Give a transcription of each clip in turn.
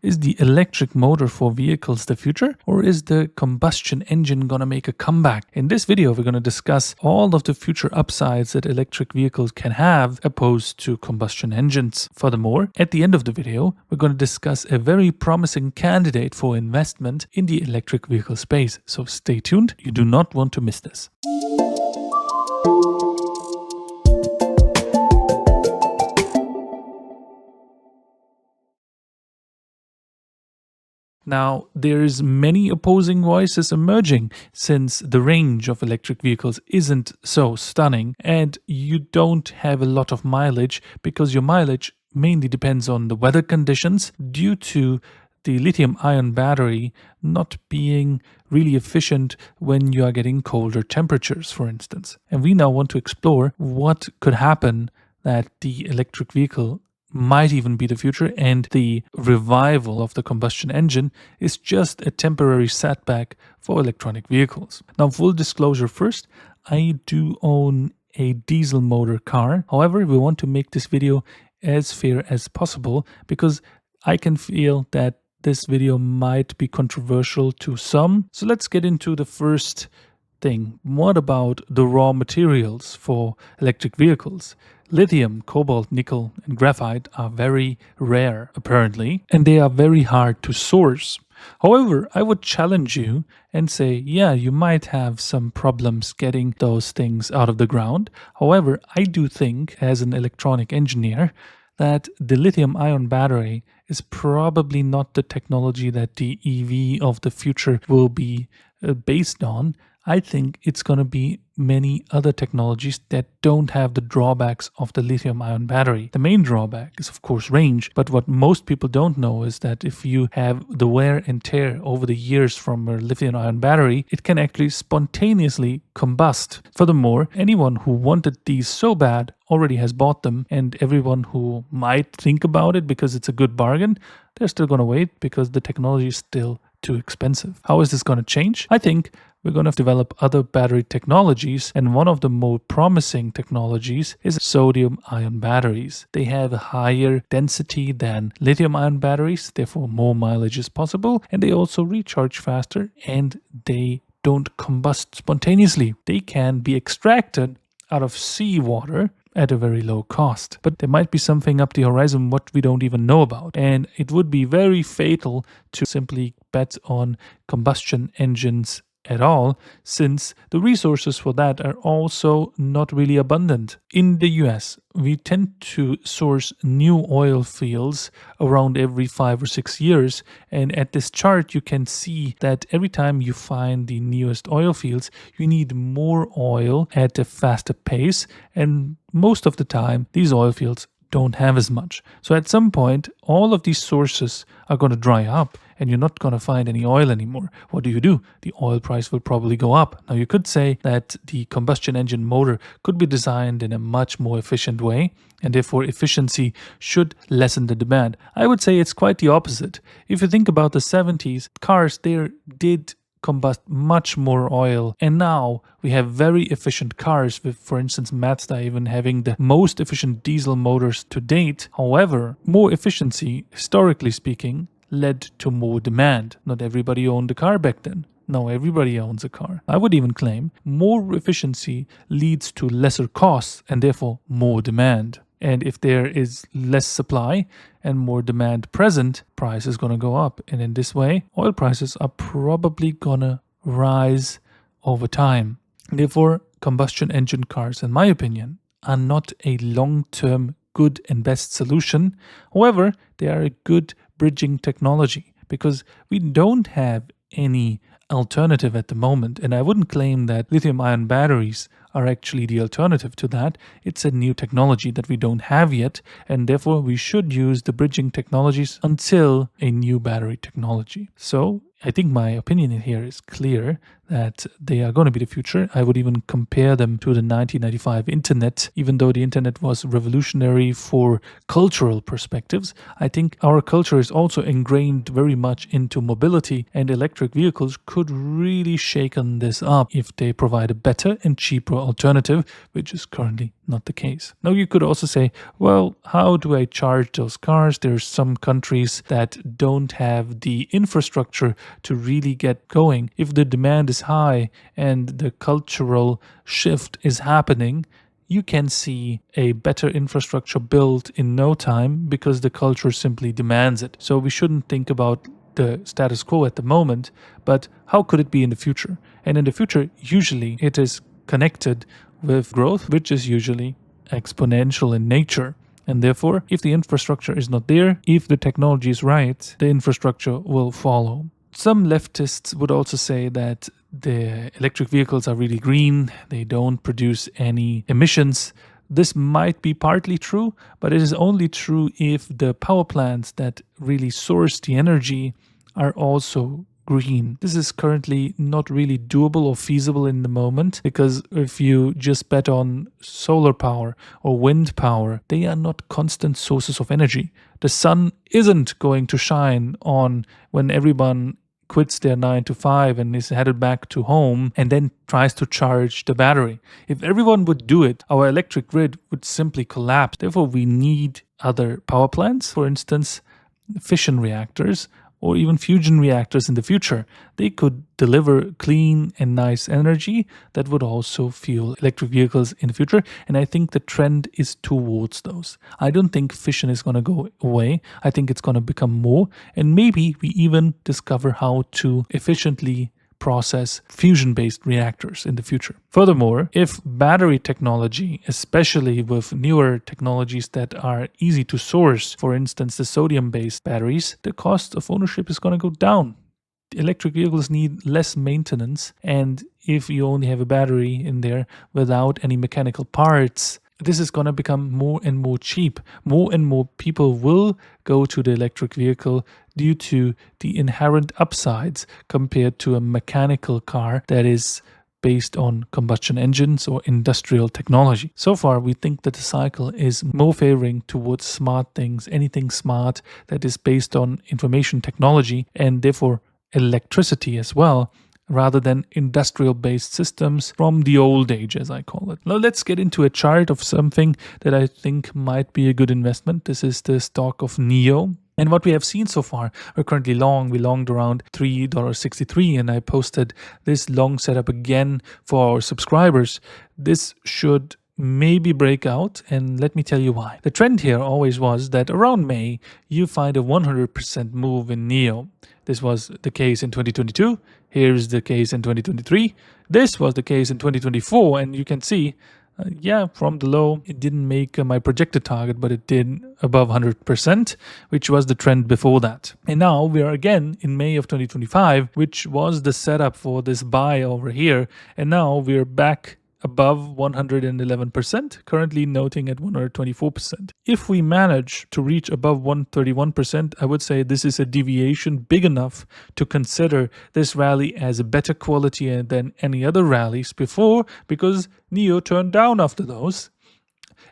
Is the electric motor for vehicles the future, or is the combustion engine gonna make a comeback? In this video, we're gonna discuss all of the future upsides that electric vehicles can have opposed to combustion engines. Furthermore, at the end of the video, we're gonna discuss a very promising candidate for investment in the electric vehicle space. So stay tuned, you do not want to miss this. Now, there's many opposing voices emerging since the range of electric vehicles isn't so stunning and you don't have a lot of mileage because your mileage mainly depends on the weather conditions due to the lithium-ion battery not being really efficient when you are getting colder temperatures, for instance. And we now want to explore what could happen that the electric vehicle might even be the future, and the revival of the combustion engine is just a temporary setback for electronic vehicles. Now, full disclosure first, I do own a diesel motor car. However, we want to make this video as fair as possible because I can feel that this video might be controversial to some. So let's get into the first thing. What about the raw materials for electric vehicles? Lithium, cobalt, nickel, and graphite are very rare, apparently, and they are very hard to source. However, I would challenge you and say, yeah, you might have some problems getting those things out of the ground. However, I do think, as an electronic engineer, that the lithium-ion battery is probably not the technology that the EV of the future will be based on. I think it's going to be many other technologies that don't have the drawbacks of the lithium-ion battery. The main drawback is, of course, range, but what most people don't know is that if you have the wear and tear over the years from a lithium-ion battery, it can actually spontaneously combust. Furthermore, anyone who wanted these so bad already has bought them, and everyone who might think about it because it's a good bargain, they're still going to wait because the technology is still too expensive. How is this going to change? I think we're going to develop other battery technologies, and one of the more promising technologies is sodium-ion batteries. They have a higher density than lithium-ion batteries, therefore more mileage is possible, and they also recharge faster and they don't combust spontaneously. They can be extracted out of seawater at a very low cost. But there might be something up the horizon what we don't even know about. And it would be very fatal to simply bet on combustion engines at all, since the resources for that are also not really abundant. In the US, we tend to source new oil fields around every 5 or 6 years, and at this chart you can see that every time you find the newest oil fields, you need more oil at a faster pace, and most of the time these oil fields don't have as much. So at some point, all of these sources are going to dry up and you're not going to find any oil anymore. What do? The oil price will probably go up. Now, you could say that the combustion engine motor could be designed in a much more efficient way, and therefore efficiency should lessen the demand. I would say it's quite the opposite. If you think about the 70s, cars there did combust much more oil, and now we have very efficient cars with, for instance, Mazda even having the most efficient diesel motors to date. However, more efficiency, historically speaking, led to more demand. Not everybody owned a car back then. Now everybody owns a car. I would even claim more efficiency leads to lesser costs and therefore more demand. And if there is less supply and more demand present, price is going to go up. And in this way, oil prices are probably going to rise over time. Therefore, combustion engine cars, in my opinion, are not a long-term good and best solution. However, they are a good bridging technology because we don't have any alternative at the moment, and I wouldn't claim that lithium-ion batteries are actually the alternative to that. It's a new technology that we don't have yet, and therefore we should use the bridging technologies until a new battery technology. So I think my opinion in here is clear that they are going to be the future. I would even compare them to the 1995 internet. Even though the internet was revolutionary for cultural perspectives, I think our culture is also ingrained very much into mobility, and electric vehicles could really shaken this up if they provide a better and cheaper alternative, which is currently not the case. Now you could also say, well, how do I charge those cars? There's some countries that don't have the infrastructure to really get going. If the demand is high and the cultural shift is happening, you can see a better infrastructure built in no time because the culture simply demands it. So we shouldn't think about the status quo at the moment, but how could it be in the future? And in the future, usually it is connected with growth, which is usually exponential in nature. And therefore, if the infrastructure is not there, if the technology is right, the infrastructure will follow. Some leftists would also say that the electric vehicles are really green, they don't produce any emissions. This might be partly true, but it is only true if the power plants that really source the energy are also green. This is currently not really doable or feasible in the moment, because if you just bet on solar power or wind power, they are not constant sources of energy. The sun isn't going to shine on when everyone quits their 9 to 5 and is headed back to home and then tries to charge the battery. If everyone would do it, our electric grid would simply collapse. Therefore, we need other power plants, for instance, fission reactors or even fusion reactors in the future. They could deliver clean and nice energy that would also fuel electric vehicles in the future. And I think the trend is towards those. I don't think fission is going to go away. I think it's going to become more. And maybe we even discover how to efficiently process fusion-based reactors in the future. Furthermore, if battery technology, especially with newer technologies that are easy to source, for instance, the sodium-based batteries, the cost of ownership is going to go down. Electric vehicles need less maintenance, and if you only have a battery in there without any mechanical parts, this is going to become more and more cheap. More and more people will go to the electric vehicle due to the inherent upsides compared to a mechanical car that is based on combustion engines or industrial technology. So far, we think that the cycle is more favoring towards smart things, anything smart that is based on information technology and therefore electricity as well, rather than industrial-based systems from the old age, as I call it. Now let's get into a chart of something that I think might be a good investment. This is the stock of Nio. And what we have seen so far, we're currently long. We longed around $3.63, and I posted this long setup again for our subscribers. This should maybe break out, and let me tell you why. The trend here always was that around May, you find a 100% move in Nio. This was the case in 2022. Here's the case in 2023. This was the case in 2024, and you can see, from the low, it didn't make my projected target, but it did above 100%, which was the trend before that. And now we are again in May of 2025, which was the setup for this buy over here. And now we're back above 111%, currently noting at 124%. If we manage to reach above 131%, I would say this is a deviation big enough to consider this rally as a better quality than any other rallies before, because Nio turned down after those.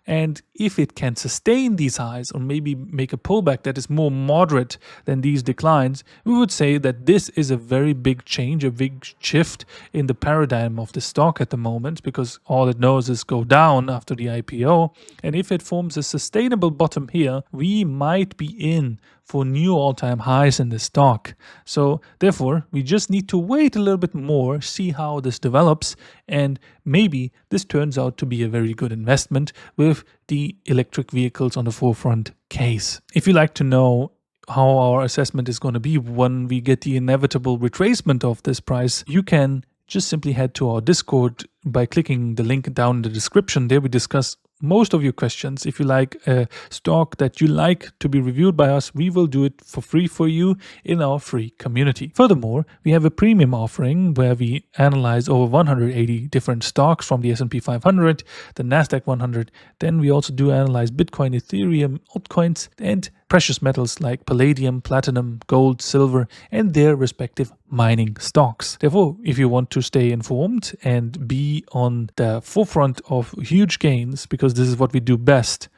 And if it can sustain these highs or maybe make a pullback that is more moderate than these declines, we would say that this is a very big change, a big shift in the paradigm of the stock at the moment, because all it knows is go down after the IPO. And if it forms a sustainable bottom here, we might be in for new all-time highs in the stock. So therefore, we just need to wait a little bit more, see how this develops, and maybe this turns out to be a very good investment with the electric vehicles on the forefront case. If you'd like to know how our assessment is going to be when we get the inevitable retracement of this price, you can just simply head to our Discord by clicking the link down in the description. There we discuss most of your questions. If you like a stock that you like to be reviewed by us, we will do it for free for you in our free community. Furthermore, we have a premium offering where we analyze over 180 different stocks from the S&P 500, the Nasdaq 100. Then we also do analyze Bitcoin, Ethereum, altcoins, and precious metals like palladium, platinum, gold, silver, and their respective mining stocks. Therefore, if you want to stay informed and be on the forefront of huge gains, because this is what we do best,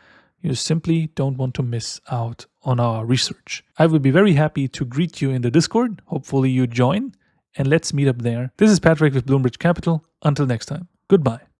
you simply don't want to miss out on our research. I will be very happy to greet you in the Discord. Hopefully you join. and let's meet up there. This is Patrick with Bloombridge Capital. Until next time, goodbye.